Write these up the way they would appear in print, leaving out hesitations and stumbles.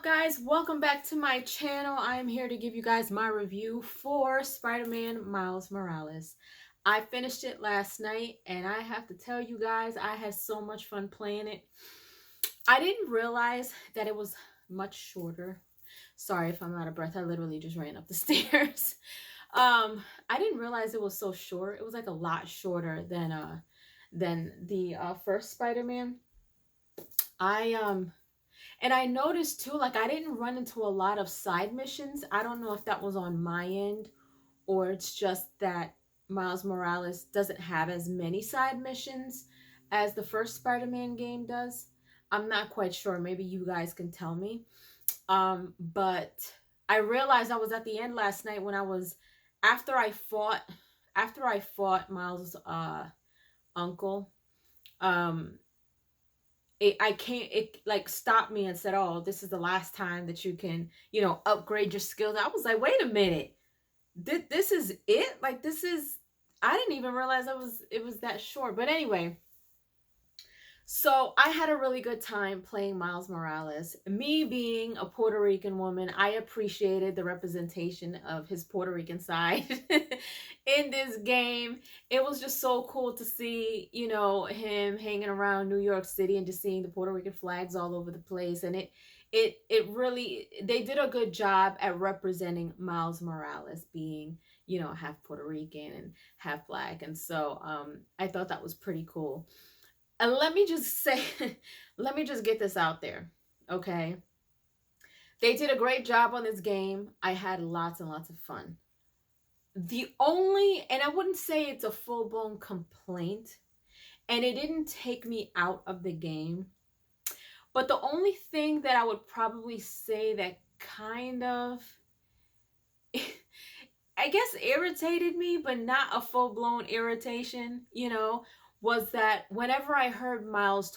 guys? Welcome back to my channel. I am here to give you guys my review for Spider-Man Miles Morales. I finished it last night and I have to tell you guys I had so much fun playing it. I didn't realize that it was much shorter. Sorry if I'm out of breath. I literally just ran up the stairs. I didn't realize it was so short. It was like a lot shorter than the first Spider-Man. And I noticed too, like I didn't run into a lot of side missions. I don't know if that was on my end or it's just that Miles Morales doesn't have as many side missions as the first Spider-Man game does. I'm not quite sure. Maybe you guys can tell me. But I realized I was at the end last night when I was after I fought Miles' uncle. Um, it like stopped me and said, oh, this is the last time that you can, upgrade your skills. I was like, wait a minute, this is it? Like, this is, I didn't even realize it was that short. But anyway, so I had a really good time playing Miles Morales. Me being a Puerto Rican woman, I appreciated the representation of his Puerto Rican side in this game. It was just so cool to see, him hanging around New York City and just seeing the Puerto Rican flags all over the place. And it really, they did a good job at representing Miles Morales being, half Puerto Rican and half black. And so I thought that was pretty cool. And let me just say, let me just get this out there, okay? They did a great job on this game. I had lots and lots of fun. The only, and I wouldn't say it's a full-blown complaint, and it didn't take me out of the game, but the only thing that I would probably say that kind of, I guess, irritated me, but not a full-blown irritation, was that whenever I heard Miles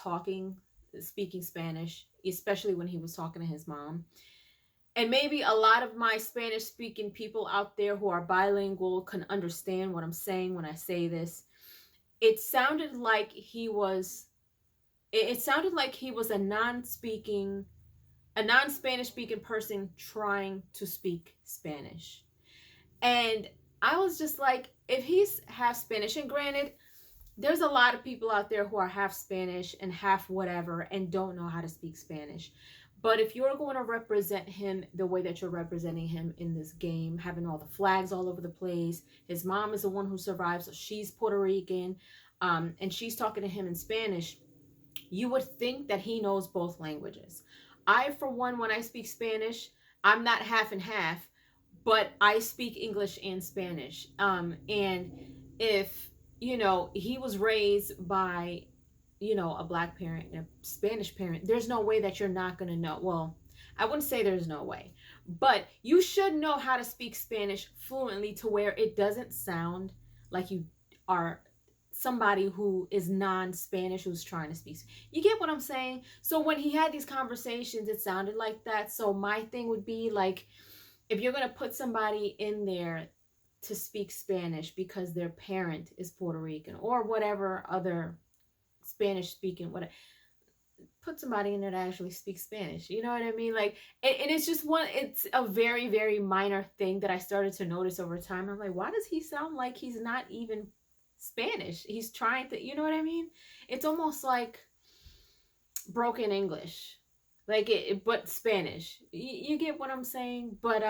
speaking Spanish, especially when he was talking to his mom, and maybe a lot of my Spanish speaking people out there who are bilingual can understand what I'm saying when I say this, it sounded like he was a non-Spanish speaking person trying to speak Spanish. And I was just like, if he's half Spanish, and granted, there's a lot of people out there who are half Spanish and half whatever and don't know how to speak Spanish. But if you're going to represent him the way that you're representing him in this game, having all the flags all over the place, his mom is the one who survives, so she's Puerto Rican, and she's talking to him in Spanish, you would think that he knows both languages. I, for one, when I speak Spanish, I'm not half and half, but I speak English and Spanish. And if he was raised by, a black parent and a Spanish parent, there's no way that you're not going to know. Well, I wouldn't say there's no way, but you should know how to speak Spanish fluently to where it doesn't sound like you are somebody who is non-Spanish who's trying to speak. You get what I'm saying? So when he had these conversations, it sounded like that. So my thing would be like, if you're going to put somebody in there to speak Spanish because their parent is Puerto Rican or whatever other Spanish speaking, whatever, put somebody in there that actually speaks Spanish. You know what I mean? Like, and it's just it's a very, very minor thing that I started to notice over time. I'm like, why does he sound like he's not even Spanish? He's trying to, you know what I mean? It's almost like broken English, like but Spanish. You get what I'm saying? But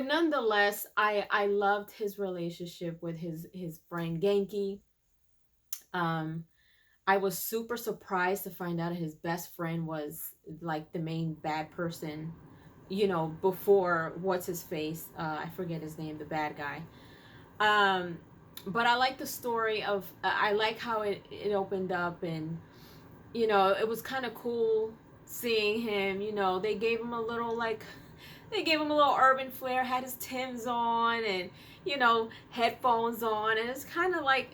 nonetheless, I loved his relationship with his friend Genki. I was super surprised to find out his best friend was like the main bad person, before what's his face? I forget his name, the bad guy. But I like the story of, I like how it opened up, and it was kind of cool seeing him. They gave him a little urban flair, had his Timbs on and headphones on, and it's kind of like,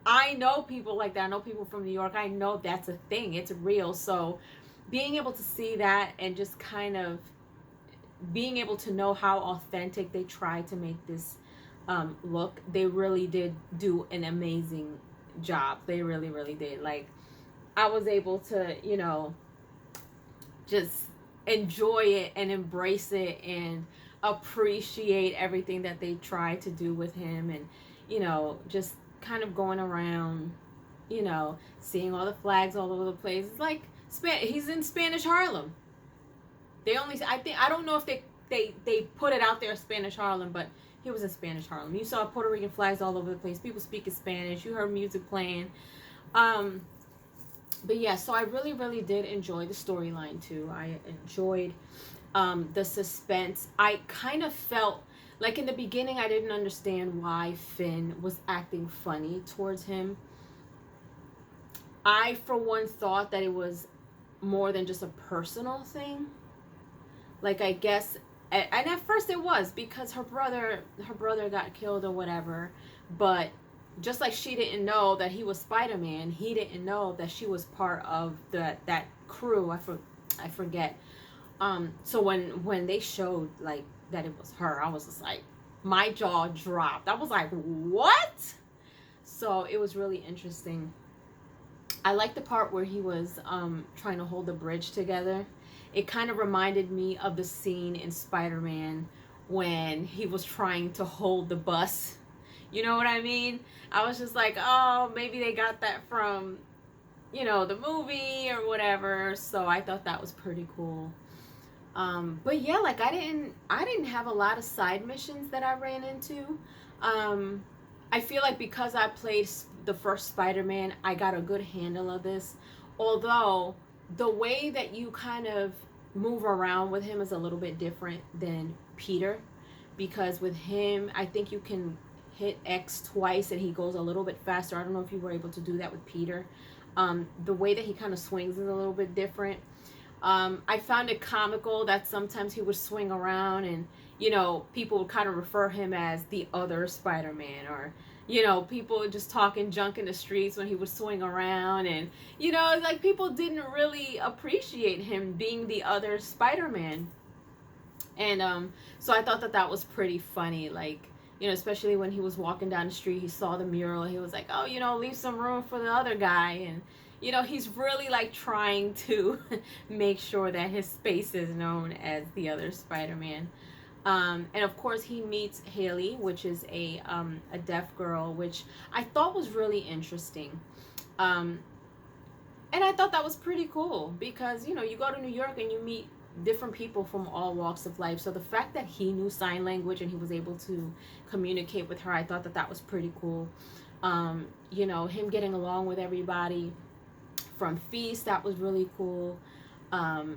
I know people like that. I know people from New York. I know that's a thing. It's real. So being able to see that and just kind of being able to know how authentic they tried to make this look, they really did do an amazing job. They really did. Like, I was able to just enjoy it and embrace it and appreciate everything that they try to do with him, and just kind of going around, seeing all the flags all over the place. It's like he's in Spanish Harlem. They only, I don't know if they put it out there, Spanish Harlem, but he was in Spanish Harlem. You saw Puerto Rican flags all over the place. People speaking Spanish. You heard music playing. But yeah, so I really, really did enjoy the storyline too. I enjoyed the suspense. I kind of felt like in the beginning I didn't understand why Finn was acting funny towards him. I, for one, thought that it was more than just a personal thing. Like, I guess, and at first it was because her brother got killed or whatever. But just like she didn't know that he was Spider-Man, he didn't know that she was part of that crew. I forget. So when they showed like that it was her, I was just like, my jaw dropped. I was like, what? So it was really interesting. I like the part where he was trying to hold the bridge together. It kind of reminded me of the scene in Spider-Man when he was trying to hold the bus. You know what I mean? I was just like, oh, maybe they got that from, the movie or whatever. So I thought that was pretty cool. But yeah, like I didn't have a lot of side missions that I ran into. I feel like because I played the first Spider-Man, I got a good handle of this. Although the way that you kind of move around with him is a little bit different than Peter, because with him, I think you can hit X twice and he goes a little bit faster. I don't know if you were able to do that with Peter. The way that he kind of swings is a little bit different. I found it comical that sometimes he would swing around and, people would kind of refer him as the other Spider-Man, or, people just talking junk in the streets when he would swing around. And, like people didn't really appreciate him being the other Spider-Man. And so I thought that was pretty funny. Like, especially when he was walking down the street, he saw the mural. He was like, oh, leave some room for the other guy. And, he's really like trying to make sure that his space is known as the other Spider-Man. And of course he meets Haley, which is a deaf girl, which I thought was really interesting. And I thought that was pretty cool because, you go to New York and you meet different people from all walks of life. So the fact that he knew sign language and he was able to communicate with her, I thought that was pretty cool. Him getting along with everybody from Feast, that was really cool. Let's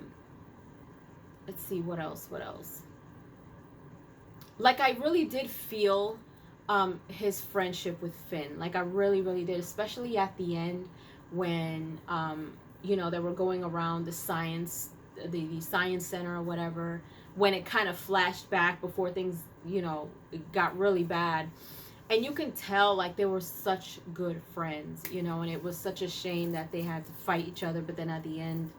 see, what else? Like, I really did feel his friendship with Finn. Like, I really, really did, especially at the end when, they were going around the science center or whatever, when it kind of flashed back before things, got really bad. And you can tell, like, they were such good friends, and it was such a shame that they had to fight each other. But then at the end,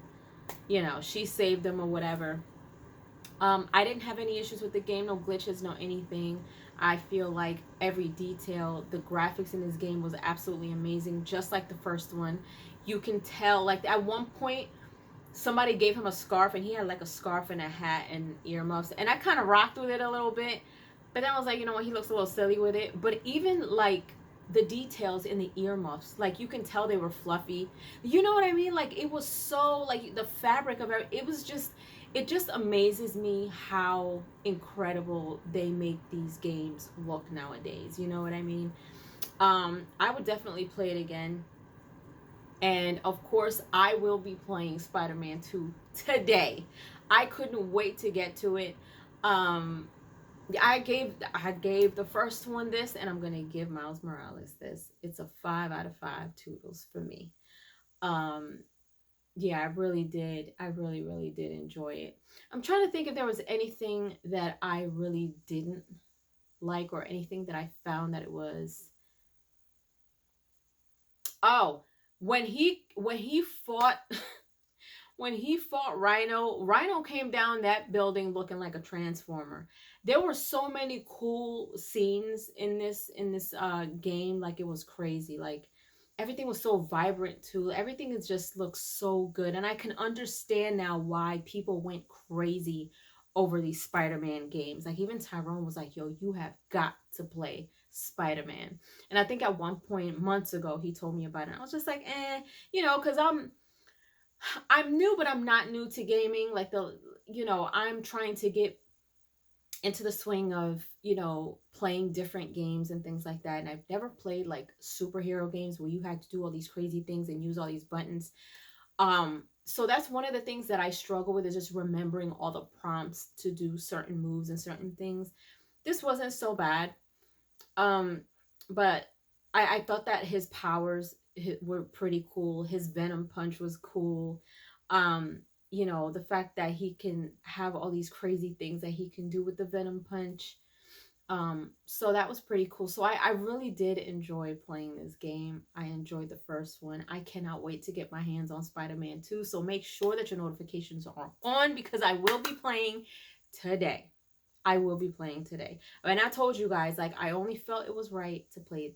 she saved them or whatever. I didn't have any issues with the game, no glitches, no anything. I feel like every detail, the graphics in this game was absolutely amazing, just like the first one. You can tell, like, at one point, somebody gave him a scarf, and he had, like, a scarf and a hat and earmuffs. And I kind of rocked with it a little bit. But then I was like, what, he looks a little silly with it. But even, like, the details in the earmuffs, like, you can tell they were fluffy. You know what I mean? Like, it was so, like, the fabric of it was just, it just amazes me how incredible they make these games look nowadays. You know what I mean? I would definitely play it again. And, of course, I will be playing Spider-Man 2 today. I couldn't wait to get to it. I gave the first one this, and I'm gonna give Miles Morales this. It's a 5 out of 5 toodles for me. Yeah, I really did. I really, really did enjoy it. I'm trying to think if there was anything that I really didn't like, or anything that I found that it was. Oh, when he fought when he fought Rhino came down that building looking like a transformer. There were so many cool scenes in this game, like it was crazy. Like, everything was so vibrant too. Everything is just looks so good. And I can understand now why people went crazy over these Spider-Man games. Like even Tyrone was like, yo, you have got to play Spider-Man. And I think at one point months ago he told me about it. I was just like, you know, because I'm new, but I'm not new to gaming. Like I'm trying to get into the swing of, playing different games and things like that. And I've never played like superhero games where you had to do all these crazy things and use all these buttons. So that's one of the things that I struggle with, is just remembering all the prompts to do certain moves and certain things. This wasn't so bad. But I thought that his powers were pretty cool. His Venom punch was cool. The fact that he can have all these crazy things that he can do with the Venom punch. So that was pretty cool. So I really did enjoy playing this game. I enjoyed the first one. I cannot wait to get my hands on Spider-Man 2. So make sure that your notifications are on, because I will be playing today. And I told you guys, like, I only felt it was right to play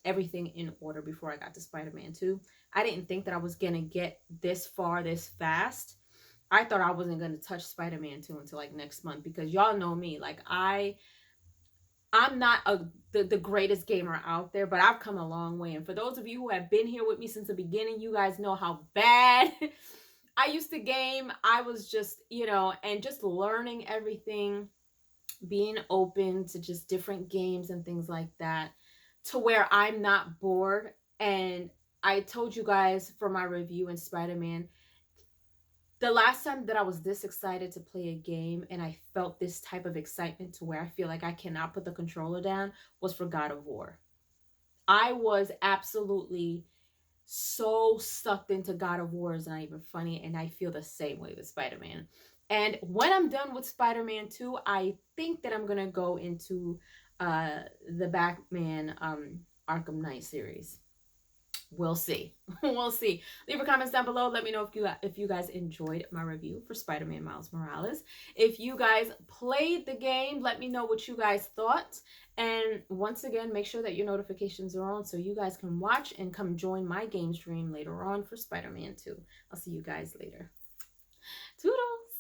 everything in order before I got to Spider-Man 2. I didn't think that I was going to get this far this fast. I thought I wasn't going to touch Spider-Man 2 until like next month, because y'all know me. Like I'm not the greatest gamer out there, but I've come a long way. And for those of you who have been here with me since the beginning, you guys know how bad I used to game. I was just, and just learning everything, being open to just different games and things like that, to where I'm not bored. And I told you guys for my review in Spider-Man, the last time that I was this excited to play a game and I felt this type of excitement to where I feel like I cannot put the controller down was for God of War. I was absolutely so sucked into God of War, is not even funny, and I feel the same way with Spider-Man. And when I'm done with Spider-Man 2, I think that I'm going to go into the Batman Arkham Knight series. We'll see. We'll see. Leave your comments down below. Let me know if you guys enjoyed my review for Spider-Man Miles Morales. If you guys played the game, let me know what you guys thought. And once again, make sure that your notifications are on so you guys can watch and come join my game stream later on for Spider-Man 2. I'll see you guys later. Toodles!